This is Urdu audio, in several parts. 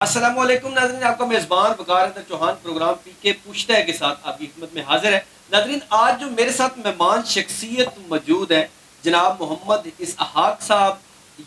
السلام علیکم ناظرین، آپ کا میزبان وقار احمد چوہان پروگرام پی کے پوچھتا ہے کے ساتھ آپ کی خدمت میں حاضر ہے۔ ناظرین، آج جو میرے ساتھ مہمان شخصیت موجود ہے جناب محمد اسحاق صاحب،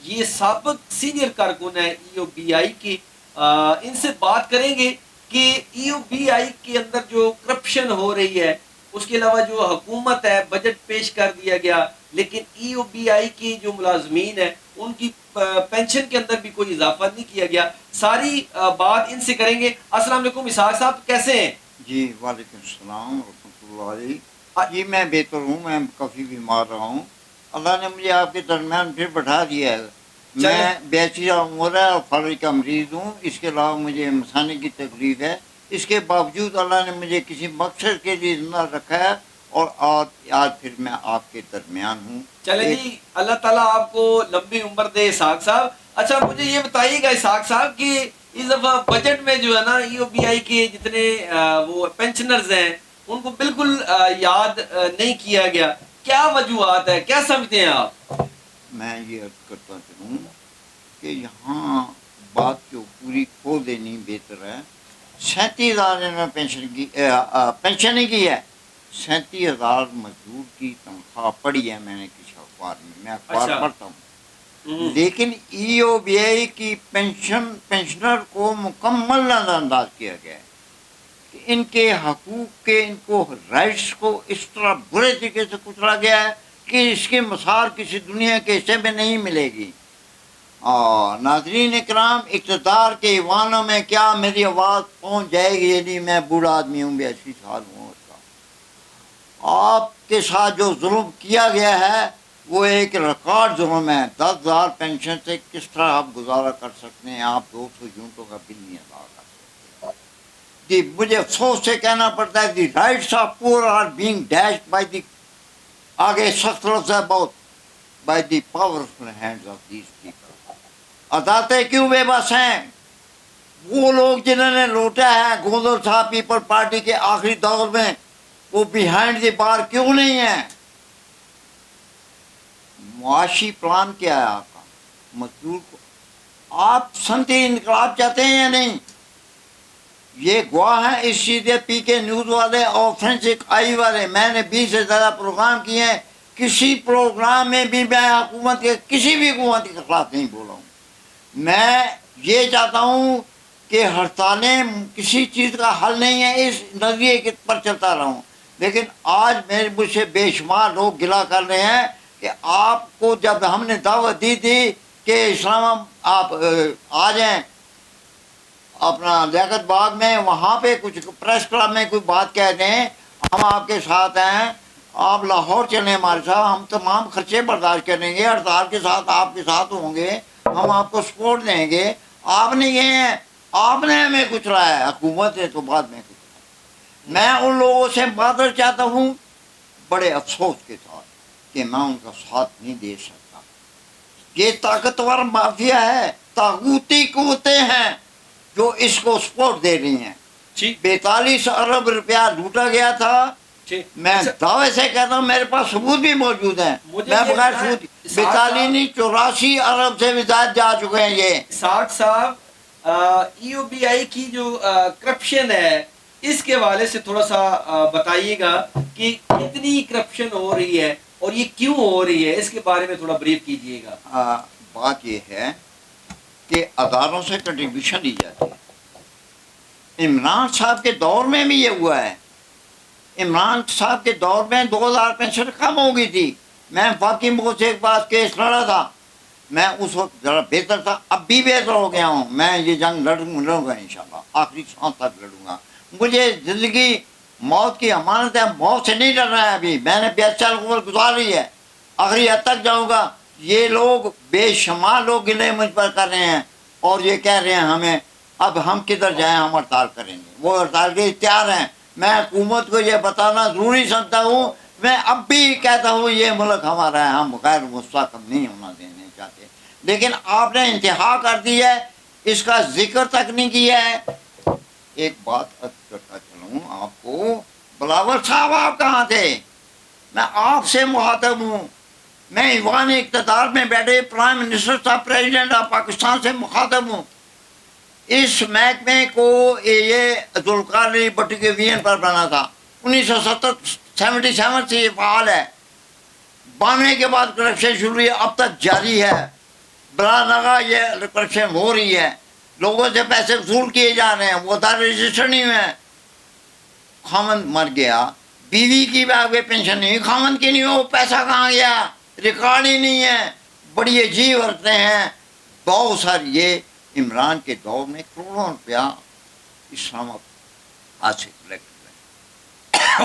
یہ سابق سینئر کارکن ہیں ای او بی آئی کی۔ ان سے بات کریں گے کہ ای او بی آئی کے اندر جو کرپشن ہو رہی ہے، اس کے علاوہ جو حکومت ہے بجٹ پیش کر دیا گیا، لیکن ای او بی آئی کی جو ملازمین ہیں ان کی پینشن کے اندر بھی کوئی اضافہ نہیں کیا گیا۔ ساری بات ان سے کریں گے۔ السلام علیکم اسحاق صاحب، کیسے ہیں؟ جی وعلیکم السلام ورحمۃ اللہ علیہ۔ جی میں بہتر ہوں، میں کافی بیمار رہا ہوں، اللہ نے مجھے آپ کے درمیان پھر بٹھا دیا ہے۔ میں بیچیرہ عمر ہے اور فالج کا مریض ہوں، اس کے علاوہ مجھے مسانے کی تکلیف ہے، اس کے باوجود اللہ نے مجھے کسی مقصد کے لیے زندہ رکھا ہے اور آج پھر میں آپ کے درمیان ہوں۔ چلے جی، اللہ تعالیٰ آپ کو لمبی عمر دے اسحاق صاحب۔ اچھا مجھے یہ بتائیے گا اسحاق صاحب کہ اس دفعہ بجٹ میں جو ہے نا ای او بی آئی کے جتنے وہ پینشنرز ہیں ان کو بالکل یاد نہیں کیا گیا، کیا وجوہات ہے، کیا سمجھتے ہیں آپ؟ میں یہ عرض کرتا چلوں کہ یہاں بات جو پوری کھول دینی بہتر ہے۔ 37,000 میں پینشن نہیں کی ہے، 37,000 مزدور کی تنخواہ پڑی ہے میں نے کسی اخبار میں اخبار پڑھتا ہوں، لیکن ای او بی آئی کی پینشنر کو مکمل نظر انداز کیا گیا ہے کہ ان کے حقوق کے، ان کو رائٹس کو اس طرح برے طریقے سے کچلا گیا ہے کہ اس کی مثال کسی دنیا کے حصے میں نہیں ملے گی۔ اور ناظرین اکرام، اقتدار کے ایوانوں میں کیا میری آواز پہنچ جائے گی؟ یعنی میں بوڑھا آدمی ہوں، 82 سال ہوں اس کا۔ آپ کے ساتھ جو ظلم کیا گیا ہے وہ ایک ریکارڈ ظلم ہے۔ 10,000 پینشن سے کس طرح آپ گزارا کر سکتے ہیں؟ آپ 200 یونٹوں کا بل نہیں ادا کر سکتے۔ جی مجھے افسوس سے کہنا پڑتا ہے، the rights of poor are being dashed by the, آگے سخت لفظ ہے بہت، by the powerful hands of these people. عدالتیں کیوں بے بس ہیں؟ وہ لوگ جنہوں نے لوٹا ہے گوندل صاحب پیپل پارٹی کے آخری دور میں، وہ بیہائنڈ دی بار کیوں نہیں ہیں؟ معاشی پلان کیا ہے آپ کا؟ مزدور کو آپ صنعتی انقلاب چاہتے ہیں یا نہیں؟ یہ گواہ ہیں اس چیز کے پی کے نیوز والے اور فرینسک آئی والے۔ میں نے 20 سے زیادہ پروگرام کیے ہیں، کسی پروگرام میں بھی میں حکومت کے کسی بھی حکومت کے خلاف نہیں بولا ہوں۔ میں یہ چاہتا ہوں کہ ہڑتالیں کسی چیز کا حل نہیں ہے، اس نظریے کے پر چلتا رہوں، لیکن آج مجھ سے بے شمار لوگ گلا کر رہے ہیں کہ آپ کو جب ہم نے دعوت دی تھی کہ اسلام آپ آ جائیں اپنا لیاقت باغ میں، وہاں پہ کچھ پریس کلب میں کوئی بات کہہ دیں، ہم آپ کے ساتھ ہیں، آپ لاہور چلیں ہمارے ساتھ، ہم تمام خرچے برداشت کریں گے، ہڑتال کے ساتھ آپ کے ساتھ ہوں گے، ہم آپ کو سپورٹ دیں گے۔ آپ نہیں گئے ہیں، آپ نے ہمیں کچلا ہے، حکومت نے تو بعد میں کچلا۔ میں ان لوگوں سے معذرت چاہتا ہوں بڑے افسوس کے ساتھ کہ میں ان کا ساتھ نہیں دے سکتا۔ یہ طاقتور مافیا ہے، طاغوتی قوتیں ہیں جو اس کو سپورٹ دے رہی ہیں۔ 42 ارب روپیہ لوٹا گیا تھا، میں دعوے سے کہتا ہوں میرے پاس ثبوت بھی موجود ہیں، میں بغیر ثبوت 84 ارب سے بھی زیادہ جا چکے ہیں۔ یہ اسحاق صاحب، ای او بی آئی کی جو کرپشن ہے اس کے حوالے سے تھوڑا سا بتائیے گا کہ کتنی کرپشن ہو رہی ہے اور یہ کیوں ہو رہی ہے، اس کے بارے میں تھوڑا بریف کیجیے گا۔ بات یہ ہے کہ اداروں سے کنٹریبیوشن لی جاتی ہے۔ عمران صاحب کے دور میں بھی یہ ہوا ہے، عمران صاحب کے دور میں 2,000 پینشن کم ہو گئی تھی، میں واقعی مجھ سے ایک بات کیس لڑا تھا، میں اس وقت ذرا بہتر تھا، اب بھی بہتر ہو گیا ہوں، میں یہ جنگ لڑوں گا انشاءاللہ، آخری سانس تک لڑوں گا۔ مجھے زندگی موت کی امانت ہے، موت سے نہیں ڈرنا ہے، ابھی میں نے 42 سال عمر گزار لی ہے، آخری حد تک جاؤں گا۔ یہ لوگ بے شمار لوگ گلے مجھ پر کر رہے ہیں اور یہ کہہ رہے ہیں ہمیں اب ہم کدھر جائیں، ہم ہڑتال کریں گے، وہ ہڑتال کے اختیار ہیں۔ میں حکومت کو یہ بتانا ضروری سمجھتا ہوں، میں اب بھی کہتا ہوں یہ ملک ہمارا ہے، ہم غیر مستحکم نہیں ہونا دینے چاہتے، لیکن آپ نے انتہا کر دی ہے، اس کا ذکر تک نہیں کیا ہے۔ ایک بات عرض کرتا چلوں آپ کو، بلاول صاحب آپ کہاں تھے؟ میں آپ سے مخاطب ہوں، میں ایوان اقتدار میں بیٹھے پرائم منسٹر صاحب پریزیڈنٹ آف پاکستان سے مخاطب ہوں۔ اس محکمے کو یہ ذوالقار بھٹو کے وین پر بنا تھا. 1977 سے یہ فعال ہے. 92 کے بعد کرپشن شروع ہوئی، اب تک جاری ہے. بلا نگاہ یہ کرپشن ہو رہی ہے، لوگوں سے پیسے وصول کیے جا رہے ہیں، وہ ادارے رجسٹر نہیں ہوئے ہیں. خامند مر گیا، بیوی کی بھی آگے پینشن نہیں ہوئی، خامند کی نہیں ہوئی، وہ پیسہ کہاں گیا؟ ریکارڈ ہی نہیں ہے. بڑی عجیب عورتیں ہیں بہت ساری. یہ عمران کے دور میں کروڑوں روپیہ اسلام حاصل کرے،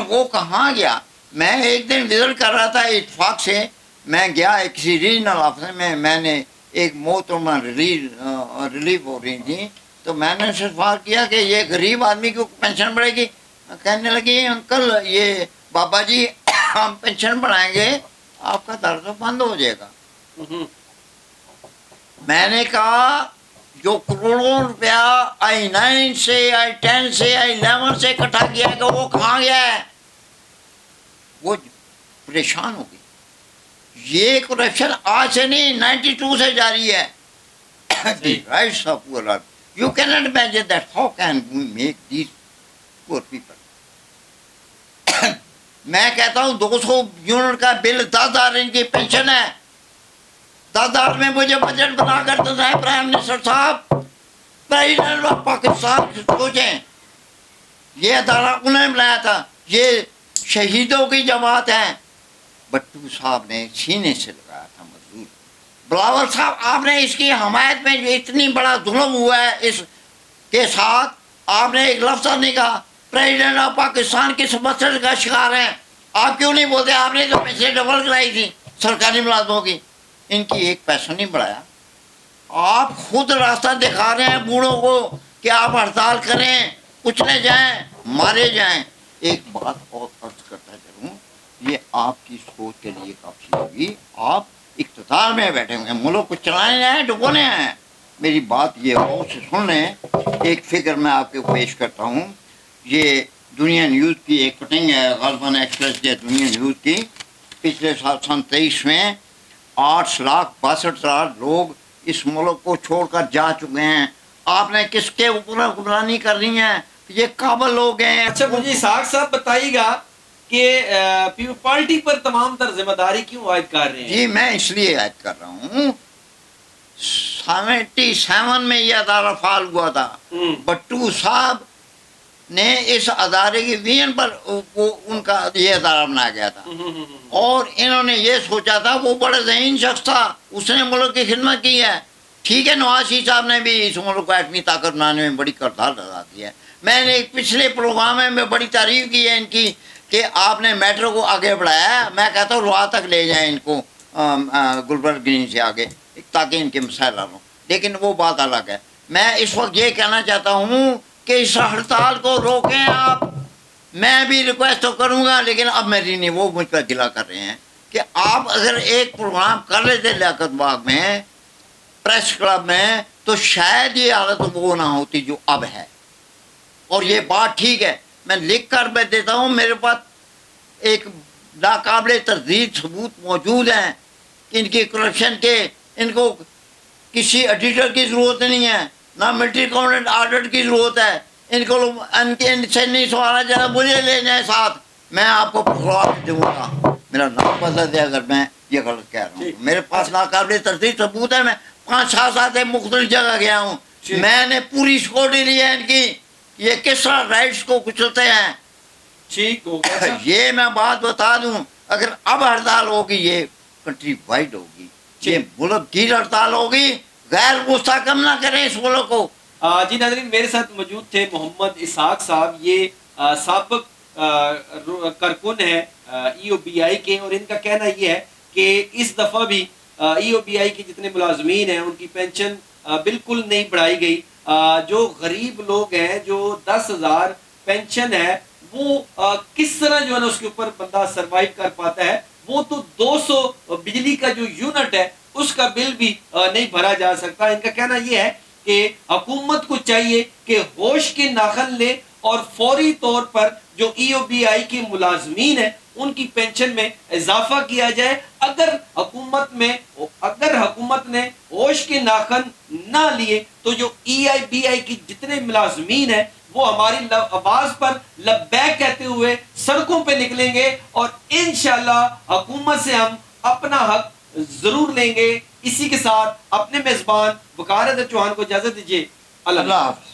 وہ کہاں گیا؟ میں ایک دن وزٹ کر رہا تھا اتفاق سے، میں گیا ایک کسی ریجنل آفس میں نے ایک محترمہ ریلیف ہو رہی تھی، تو میں نے سوال کیا کہ یہ غریب آدمی کو پینشن بڑھے گی؟ کہنے لگی انکل یہ بابا جی ہم پینشن بڑھائیں گے آپ کا درد بند ہو جائے گا. میں نے کہا جو کروڑوں روپیہ I9 سے I10 سے I11 سے اکٹھا کیا گیا وہ کہاں گیا ہے؟ وہ پریشان ہو گئی. یہ کرپشن آج سے نہیں 92 سے جاری ہے. The rights of poor are. You cannot imagine that. How can we make these poor people? میں کہتا ہوں 200 یونٹ کا بل 10,000 ان کی پینشن ہے. 10,000 میں مجھے بجٹ بنا کر دیتا ہے پرائم منسٹر صاحب. پریزیڈنٹ آف پاکستان سوچیں، یہ ادارہ انہوں نے بنایا تھا. یہ شہیدوں کی جماعت ہے. بٹو صاحب نے سینے سے لگایا تھا مزدور. بلاول صاحب آپ نے اس کی حمایت میں جو اتنی بڑا ظلم ہوا ہے اس کے ساتھ، آپ نے ایک لفظ نہیں کہا. پریزیڈنٹ آف پاکستان کس مسئلے کا شکار ہیں؟ آپ کیوں نہیں بولتے؟ آپ نے تو پیسے ڈبل کرائی تھی سرکاری ملازموں کی. ان کی ایک پیسہ نہیں بڑھایا. آپ خود راستہ دکھا رہے ہیں بوڑھوں کو کہ آپ ہڑتال کریں، کچلے جائیں، مارے جائیں. ایک بات اور عرض کرتا چلوں، یہ آپ کی سوچ کے لیے کافی ہوگی. آپ اقتدار میں بیٹھے ہوئے ہیں، ملک کو چلانے ہیں ڈبونے ہیں. میری بات یہ غور سے سن لیں. ایک فکر میں آپ کو پیش کرتا ہوں. یہ دنیا نیوز کی ایک کٹنگ ہے، غالباً ایکسپریس کے دنیا نیوز کی. پچھلے سال سن 23 میں 8,62,000 لوگ اس ملک کو چھوڑ کر جا چکے ہیں. آپ نے کس کے اوپر حکمرانی کر رہی ہیں؟ یہ قابل لوگ ہیں. اچھا مجھے اسحاق صاحب بتائیے گا کہ پیپل پارٹی پر تمام تر ذمہ داری کیوں عائد کر رہے ہیں؟ جی میں اس لیے عائد کر رہا ہوں، 77 میں یہ ادارہ فعال ہوا تھا. بٹو صاحب نے اس ادارے کی وین پر ان کا یہ ادارہ بنایا گیا تھا، اور انہوں نے یہ سوچا تھا، وہ بڑا ذہین شخص تھا، اس نے ملک کی خدمت کی ہے. ٹھیک ہے، نواز شریف صاحب نے بھی اس ملک کو ایٹمی طاقت بنانے میں بڑی کردار ادا کی ہے. میں نے ایک پچھلے پروگرام میں بڑی تعریف کی ہے ان کی کہ آپ نے میٹرو کو آگے بڑھایا ہے. میں کہتا ہوں روہا تک لے جائیں ان کو، گلبرگ گرین سے آگے، تاکہ ان کے مسائل حل ہوں. لیکن وہ بات الگ ہے. میں اس وقت یہ کہنا چاہتا ہوں کہ اس ہڑتال کو روکیں آپ. میں بھی ریکویسٹ تو کروں گا، لیکن اب میری نہیں، وہ مجھ پر گلا کر رہے ہیں کہ آپ اگر ایک پروگرام کر لیتے لیاقت باغ میں، پریس کلب میں، تو شاید یہ حالت وہ نہ ہوتی جو اب ہے. اور یہ بات ٹھیک ہے، میں لکھ کر میں دیتا ہوں، میرے پاس ایک ناقابل تردید ثبوت موجود ہیں ان کی کرپشن کے. ان کو کسی ایڈیٹر کی ضرورت نہیں ہے، نہ ملٹری کمپوننٹ آڈٹ کی ضرورت ہے. ان کو ان سے نہیں سوالا جائے، مجھے لے جائیں ساتھ، میں آپ کو پکڑوا کے دوں گا. میرا نام بدل دے اگر میں یہ غلط کہہ رہا ہوں. میرے پاس ناقابل تردید ثبوت ہے. میں 5-6 سال سے مختلف جگہ گیا ہوں. میں نے پوری سیکورٹی لی ہے ان کی، یہ کس طرح رائٹس کو کچلتے ہیں. ٹھیک ہو گیا. یہ میں بات بتا دوں، اگر اب ہڑتال ہوگی یہ کنٹری وائڈ ہوگی، یہ ملک گیر ہڑتال ہوگی. غیر مستحکم نہ کریں اس ملک کو. جی ناظرین، میرے ساتھ موجود تھے محمد اسحاق صاحب. یہ سابق کارکن ہے EOBI کے، اور ان کا کہنا یہ ہے کہ اس دفعہ بھی EOBI کے جتنے ملازمین ہیں ان کی پینشن بالکل نہیں بڑھائی گئی. جو غریب لوگ ہیں، جو 10,000 پینشن ہے، وہ کس طرح جو ہے نا اس کے اوپر بندہ سروائیو کر پاتا ہے. وہ تو 200 بجلی کا جو یونٹ ہے اس کا بل بھی نہیں بھرا جا سکتا. ان کا کہنا یہ ہے کہ حکومت کو چاہیے کہ ہوش کے ناخن لے اور فوری طور پر جو ای او بی آئی کی ملازمین ہیں ان کی پینشن میں اضافہ کیا جائے. اگر حکومت نے ہوش کے ناخن نہ لیے تو جو ای آئی بی آئی کی جتنے ملازمین ہیں وہ ہماری آواز پر لبیک کہتے ہوئے سڑکوں پہ نکلیں گے اور انشاءاللہ حکومت سے ہم اپنا حق ضرور لیں گے. اسی کے ساتھ اپنے میزبان وقار احمد چوہان کو اجازت دیجیے. اللہ اللہ حافظ.